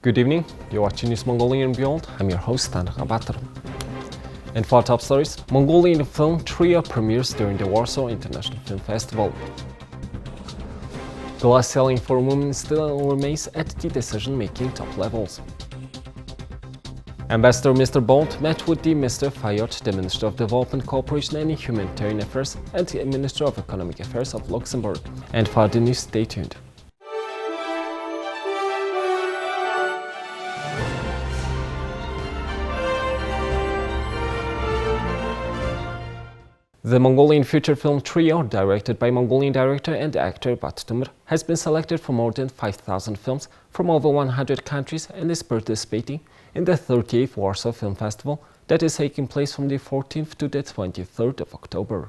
Good evening, you're watching News Mongolian World. I'm your host, Tanaka Batar. And for top stories, Mongolian film trio premieres during the Warsaw International Film Festival. Glass ceiling for women still remains at the decision-making top levels. Ambassador Mr. Bolt met with the Mr. Fayot, the Minister of Development Cooperation and Humanitarian Affairs, and the Minister of Economic Affairs of Luxembourg. And for the news, stay tuned. The Mongolian feature film trio, directed by Mongolian director and actor Battumr, has been selected for more than 5,000 films from over 100 countries and is participating in the 38th Warsaw Film Festival that is taking place from the 14th to the 23rd of October.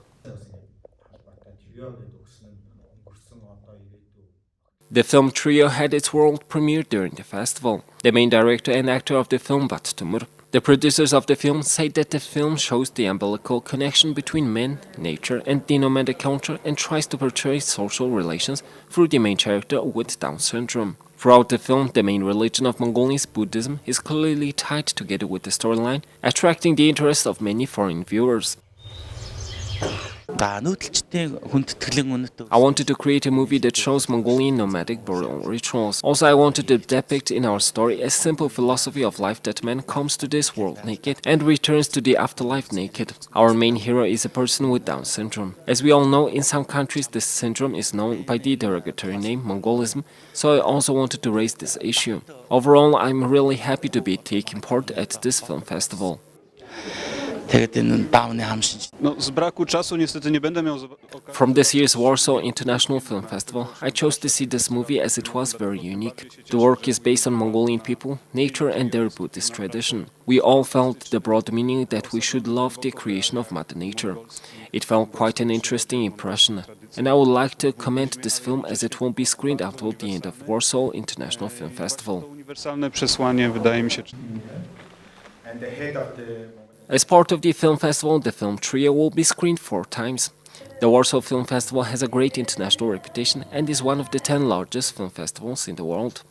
The film trio had its world premiere during the festival. The main director and actor of the film, Battumr. The producers of the film say that the film shows the umbilical connection between men, nature, and the nomadic culture and tries to portray social relations through the main character with Down syndrome. Throughout the film, the main religion of Mongolia, Buddhism, is clearly tied together with the storyline, attracting the interest of many foreign viewers. I wanted to create a movie that shows Mongolian nomadic burial rituals. Also, I wanted to depict in our story a simple philosophy of life that man comes to this world naked and returns to the afterlife naked. Our main hero is a person with Down syndrome. As we all know, in some countries this syndrome is known by the derogatory name Mongolism, so I also wanted to raise this issue. Overall, I'm really happy to be taking part at this film festival. From this year's Warsaw International Film Festival, I chose to see this movie as it was very unique. The work is based on Mongolian people, nature and their Buddhist tradition. We all felt the broad meaning that we should love the creation of Mother Nature. It felt quite an interesting impression, and I would like to commend this film as it will be screened until the end of Warsaw International Film Festival. As part of the film festival, the film trio will be screened 4 times. The Warsaw Film Festival has a great international reputation and is one of the 10 largest film festivals in the world.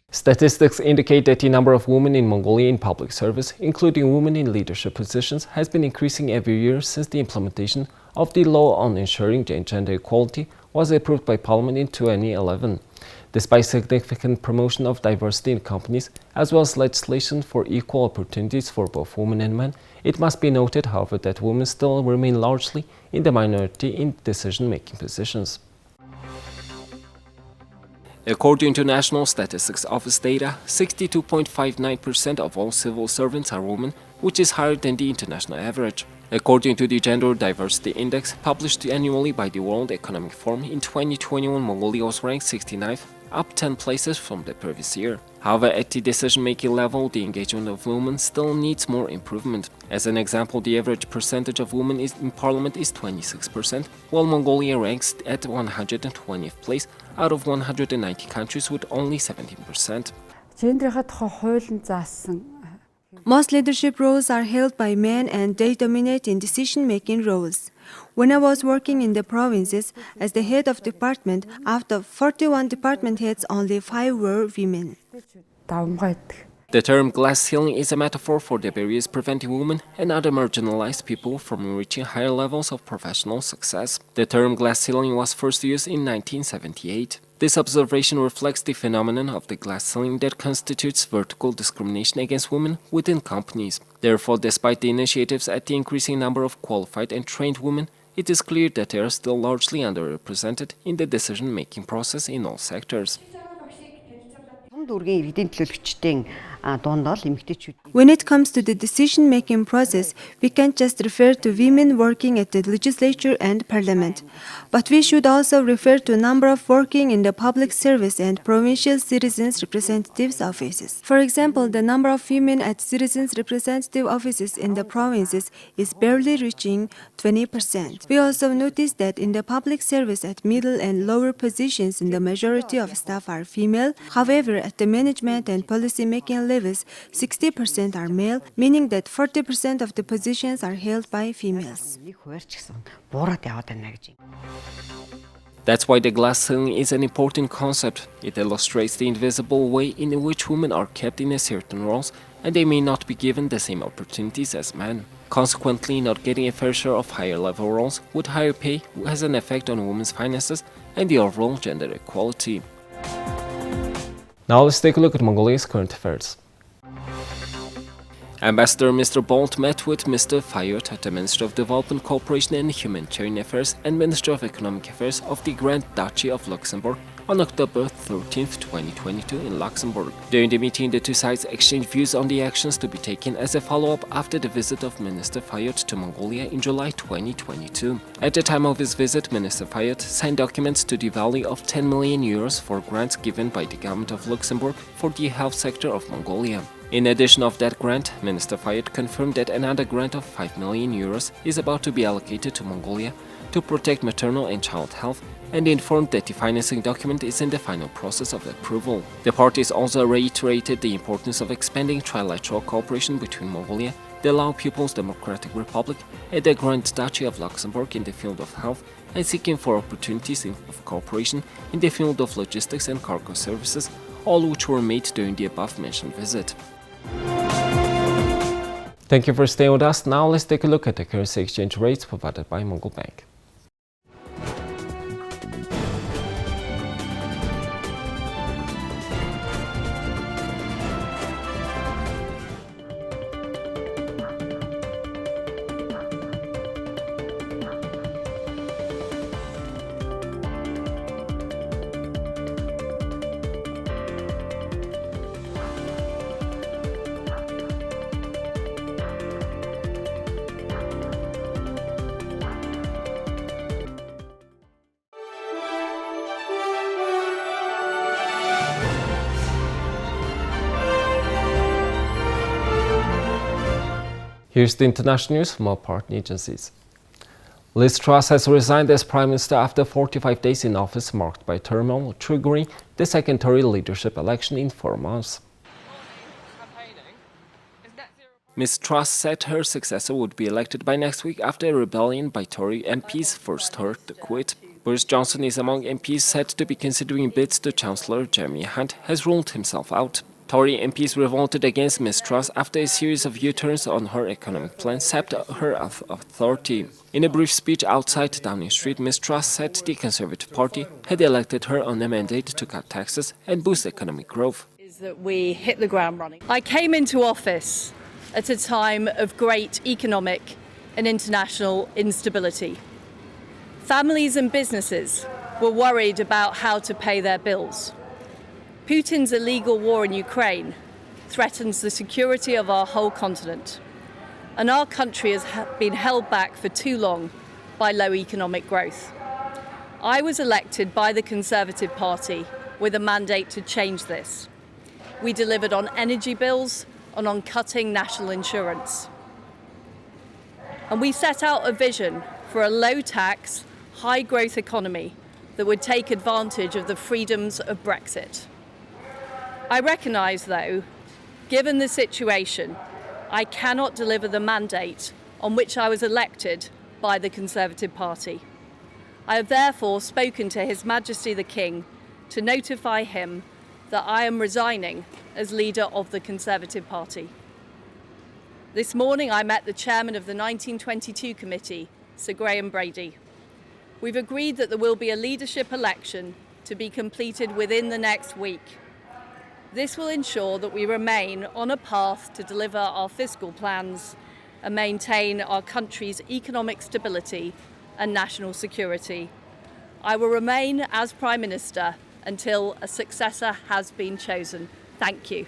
Statistics indicate that the number of women in Mongolia in public service, including women in leadership positions, has been increasing every year since the implementation of the law on ensuring gender equality was approved by Parliament in 2011. Despite significant promotion of diversity in companies, as well as legislation for equal opportunities for both women and men, it must be noted, however, that women still remain largely in the minority in decision-making positions. According to National Statistics Office data, 62.59% of all civil servants are women, which is higher than the international average. According to the Gender Diversity Index, published annually by the World Economic Forum, in 2021 Mongolia was ranked 69th, up 10 places from the previous year. However, at the decision-making level, the engagement of women still needs more improvement. As an example, the average percentage of women in parliament is 26%, while Mongolia ranks at 120th place out of 190 countries with only 17%. Most leadership roles are held by men and they dominate in decision-making roles. When I was working in the provinces as the head of department, out of 41 department heads, only 5 were women. The term glass ceiling is a metaphor for the barriers preventing women and other marginalized people from reaching higher levels of professional success. The term glass ceiling was first used in 1978. This observation reflects the phenomenon of the glass ceiling that constitutes vertical discrimination against women within companies. Therefore, despite the initiatives at the increasing number of qualified and trained women, it is clear that they are still largely underrepresented in the decision-making process in all sectors. When it comes to the decision-making process, we can't just refer to women working at the legislature and parliament, but we should also refer to a number of working in the public service and provincial citizens' representatives' offices. For example, the number of women at citizens' representative offices in the provinces is barely reaching 20%. We also noticed that in the public service at middle and lower positions, the majority of staff are female. However, at the management and policy-making levels, 60% are male, meaning that 40% of the positions are held by females. That's why the glass ceiling is an important concept. It illustrates the invisible way in which women are kept in a certain roles and they may not be given the same opportunities as men. Consequently, not getting a fair share of higher level roles with higher pay has an effect on women's finances and the overall gender equality. Now let's take a look at Mongolia's current affairs. Ambassador Mr. Bolt met with Mr. Fayot at the Ministry of Development Cooperation and Humanitarian Affairs and Ministry of Economic Affairs of the Grand Duchy of Luxembourg on October 13, 2022 in Luxembourg. During the meeting, the two sides exchanged views on the actions to be taken as a follow-up after the visit of Minister Fayot to Mongolia in July 2022. At the time of his visit, Minister Fayot signed documents to the value of 10 million euros for grants given by the government of Luxembourg for the health sector of Mongolia. In addition of that grant, Minister Fayot confirmed that another grant of 5 million euros is about to be allocated to Mongolia to protect maternal and child health, and informed that the financing document is in the final process of approval. The parties also reiterated the importance of expanding trilateral cooperation between Mongolia, the Lao People's Democratic Republic, and the Grand Duchy of Luxembourg in the field of health, and seeking for opportunities of cooperation in the field of logistics and cargo services, all which were made during the above-mentioned visit. Thank you for staying with us. Now let's take a look at the currency exchange rates provided by Mongol Bank. Here's the international news from our partner agencies. Liz Truss has resigned as Prime Minister after 45 days in office marked by turmoil, triggering the second Tory leadership election in 4 months. Ms. Truss said her successor would be elected by next week after a rebellion by Tory MPs forced her to quit. Boris Johnson is among MPs said to be considering bids to Chancellor Jeremy Hunt has ruled himself out. Tory MPs revolted against Ms. Truss after a series of U-turns on her economic plan sapped her authority. In a brief speech outside Downing Street, Ms. Truss said the Conservative Party had elected her on a mandate to cut taxes and boost economic growth. Is that we hit the ground running. I came into office at a time of great economic and international instability. Families and businesses were worried about how to pay their bills. Putin's illegal war in Ukraine threatens the security of our whole continent, and our country has been held back for too long by low economic growth. I was elected by the Conservative Party with a mandate to change this. We delivered on energy bills and on cutting national insurance. And we set out a vision for a low-tax, high-growth economy that would take advantage of the freedoms of Brexit. I recognise, though, given the situation, I cannot deliver the mandate on which I was elected by the Conservative Party. I have therefore spoken to His Majesty the King to notify him that I am resigning as leader of the Conservative Party. This morning I met the chairman of the 1922 committee, Sir Graham Brady. We've agreed that there will be a leadership election to be completed within the next week. This will ensure that we remain on a path to deliver our fiscal plans and maintain our country's economic stability and national security. I will remain as Prime Minister until a successor has been chosen. Thank you.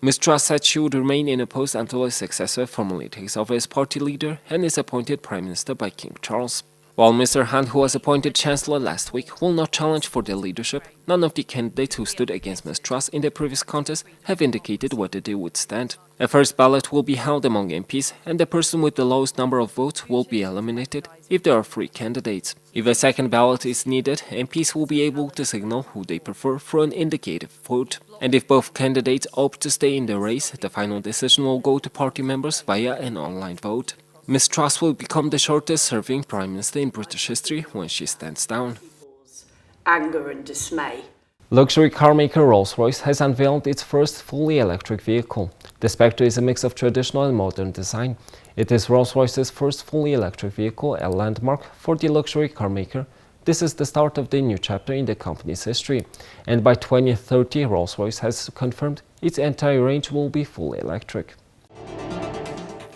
Ms. Truss said she would remain in a post until a successor formally takes over as party leader and is appointed Prime Minister by King Charles. While Mr. Hunt, who was appointed Chancellor last week, will not challenge for the leadership, none of the candidates who stood against Ms. Truss in the previous contest have indicated whether they would stand. A first ballot will be held among MPs, and the person with the lowest number of votes will be eliminated if there are 3 candidates. If a second ballot is needed, MPs will be able to signal who they prefer through an indicative vote. And if both candidates opt to stay in the race, the final decision will go to party members via an online vote. Ms. Truss will become the shortest-serving Prime Minister in British history when she stands down. Anger and dismay. Luxury car maker Rolls-Royce has unveiled its first fully electric vehicle. The Specter is a mix of traditional and modern design. It is Rolls-Royce's first fully electric vehicle, a landmark for the luxury car maker. This is the start of the new chapter in the company's history. And by 2030, Rolls-Royce has confirmed its entire range will be fully electric.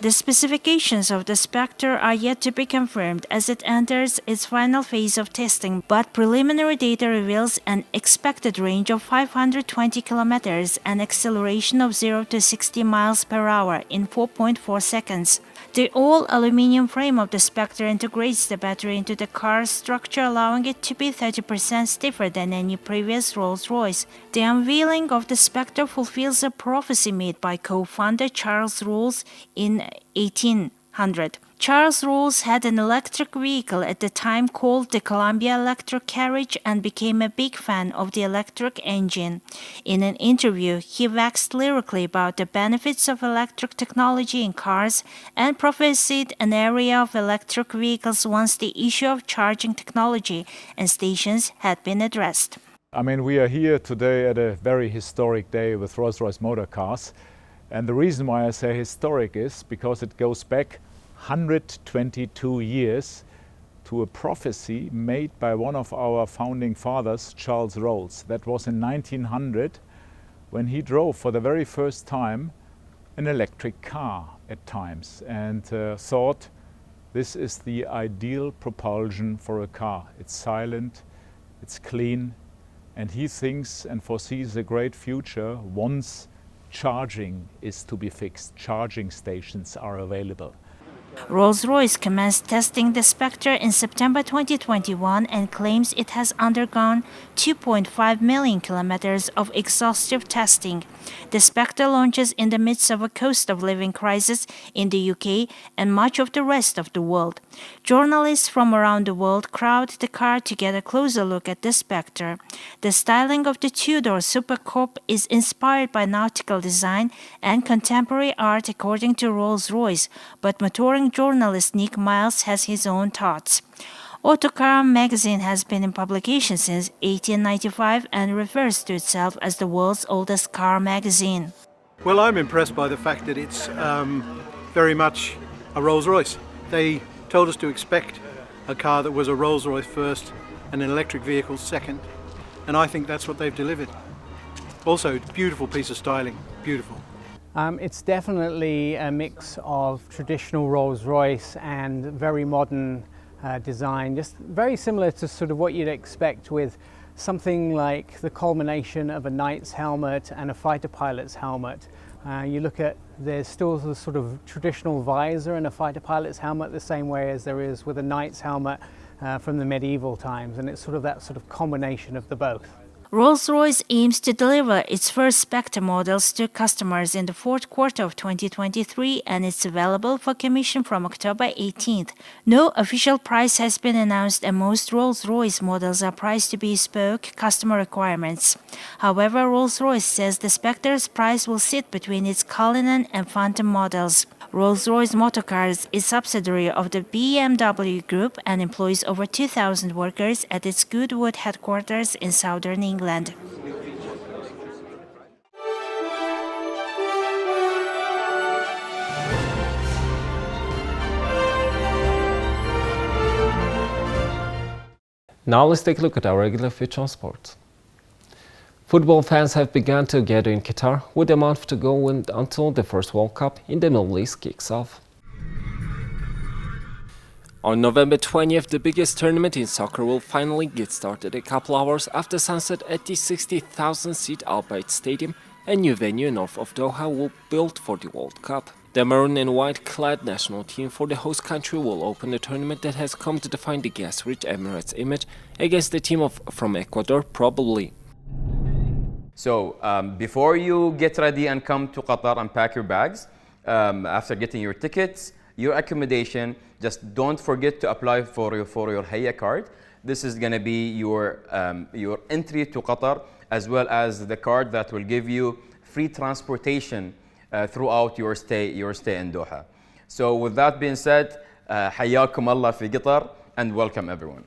The specifications of the Specter are yet to be confirmed as it enters its final phase of testing, but preliminary data reveals an expected range of 520 kilometers and acceleration of 0 to 60 miles per hour in 4.4 seconds. The all-aluminum frame of the Specter integrates the battery into the car's structure, allowing it to be 30% stiffer than any previous Rolls-Royce. The unveiling of the Specter fulfills a prophecy made by co-founder Charles Rolls in 1800. Charles Rolls had an electric vehicle at the time called the Columbia Electric Carriage and became a big fan of the electric engine. In an interview, he waxed lyrically about the benefits of electric technology in cars and prophesied an era of electric vehicles once the issue of charging technology and stations had been addressed. I mean, we are here today at a very historic day with Rolls-Royce motor cars. And the reason why I say historic is because it goes back 122 years to a prophecy made by one of our founding fathers, Charles Rolls. That was in 1900 when he drove for the very first time an electric car at times and thought this is the ideal propulsion for a car. It's silent, it's clean, and he thinks and foresees a great future once charging is to be fixed, charging stations are available. Rolls-Royce commenced testing the Specter in September 2021 and claims it has undergone 2.5 million kilometers of exhaustive testing. The Specter launches in the midst of a cost of living crisis in the UK and much of the rest of the world. Journalists from around the world crowd the car to get a closer look at the Specter. The styling of the two-door Super Coupe is inspired by nautical design and contemporary art according to Rolls-Royce, but motoring journalist Nick Miles has his own thoughts. Autocar magazine has been in publication since 1895 and refers to itself as the world's oldest car magazine. Well, I'm impressed by the fact that it's very much a Rolls-Royce. They told us to expect a car that was a Rolls-Royce first and an electric vehicle second, and I think that's what they've delivered. Also, beautiful piece of styling, beautiful. It's definitely a mix of traditional Rolls-Royce and very modern design, just very similar to sort of what you'd expect with something like the culmination of a knight's helmet and a fighter pilot's helmet. You look at, there's still the sort of traditional visor in a fighter pilot's helmet the same way as there is with a knight's helmet from the medieval times, and it's sort of that sort of combination of the both. Rolls-Royce aims to deliver its first Specter models to customers in the fourth quarter of 2023, and it's available for commission from October 18th. No official price has been announced, and most Rolls-Royce models are priced to bespoke customer requirements. However, Rolls-Royce says the Specter's price will sit between its Cullinan and Phantom models. Rolls-Royce Motorcars is a subsidiary of the BMW Group and employs over 2,000 workers at its Goodwood headquarters in southern England. Now let's take a look at our regular feature on sports. Football fans have begun to gather in Qatar with a month to go until the first World Cup in the Middle East kicks off. On November 20th, the biggest tournament in soccer will finally get started a couple hours after sunset at the 60,000-seat Al Bayt Stadium, a new venue north of Doha will built for the World Cup. The maroon and white-clad national team for the host country will open the tournament that has come to define the gas-rich Emirates image against the team from Ecuador, probably. So before you get ready and come to Qatar and pack your bags, after getting your tickets, your accommodation, just don't forget to apply for your Hayya card. This is going to be your entry to Qatar, as well as the card that will give you free transportation throughout your stay in Doha. So with that being said, حياكم الله في قطر and welcome everyone.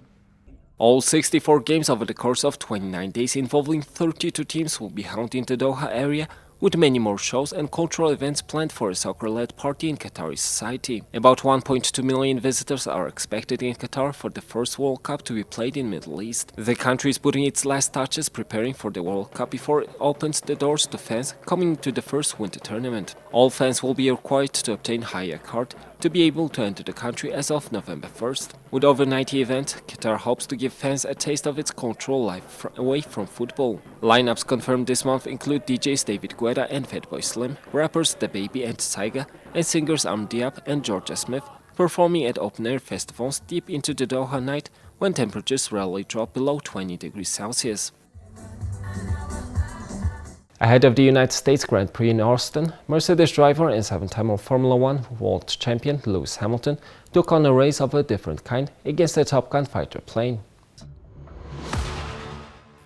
All 64 games over the course of 29 days involving 32 teams will be held in the Doha area, with many more shows and cultural events planned for a soccer-led party in Qatari society. About 1.2 million visitors are expected in Qatar for the first World Cup to be played in Middle East. The country is putting its last touches preparing for the World Cup before it opens the doors to fans coming to the first winter tournament. All fans will be required to obtain Haya card to be able to enter the country as of November 1st. With over 90 events, Qatar hopes to give fans a taste of its cultural life away from football. Lineups confirmed this month include DJs David Guetta and Fatboy Slim, rappers The Baby and Tyga, and singers Diab and Georgia Smith, performing at open-air festivals deep into the Doha night when temperatures rarely drop below 20 degrees Celsius. Ahead of the United States Grand Prix in Austin, Mercedes driver and 7-time Formula One world champion Lewis Hamilton took on a race of a different kind against a Top Gun fighter plane.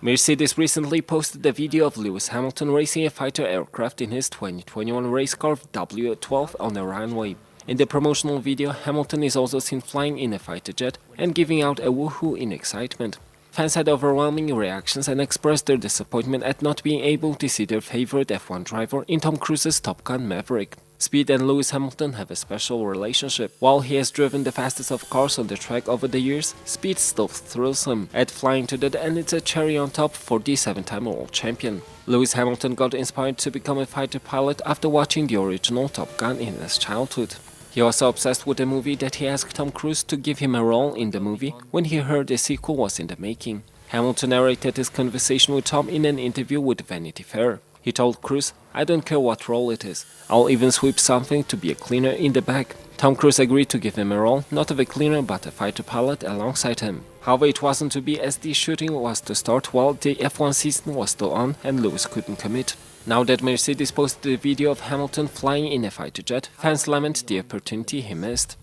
Mercedes recently posted a video of Lewis Hamilton racing a fighter aircraft in his 2021 race car W12 on a runway. In the promotional video, Hamilton is also seen flying in a fighter jet and giving out a woohoo in excitement. Fans had overwhelming reactions and expressed their disappointment at not being able to see their favorite F1 driver in Tom Cruise's Top Gun Maverick. Speed and Lewis Hamilton have a special relationship. While he has driven the fastest of cars on the track over the years, Speed still thrills him at flying to that, and it's a cherry on top for the 7-time world champion. Lewis Hamilton got inspired to become a fighter pilot after watching the original Top Gun in his childhood. He was so obsessed with the movie that he asked Tom Cruise to give him a role in the movie when he heard a sequel was in the making. Hamilton narrated his conversation with Tom in an interview with Vanity Fair. He told Cruise, "I don't care what role it is. I'll even sweep something to be a cleaner in the back." Tom Cruise agreed to give him a role, not of a cleaner but a fighter pilot alongside him. However, it wasn't to be, as the shooting was to start while the F1 season was still on and Lewis couldn't commit. Now that Mercedes posted a video of Hamilton flying in a fighter jet, fans lament the opportunity he missed.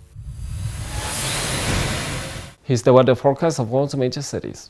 Here's the weather forecast of all the major cities.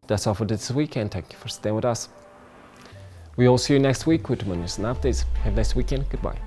That's all for this week, and thank you for staying with us. We will see you next week with more news and updates. Have a nice weekend. Goodbye.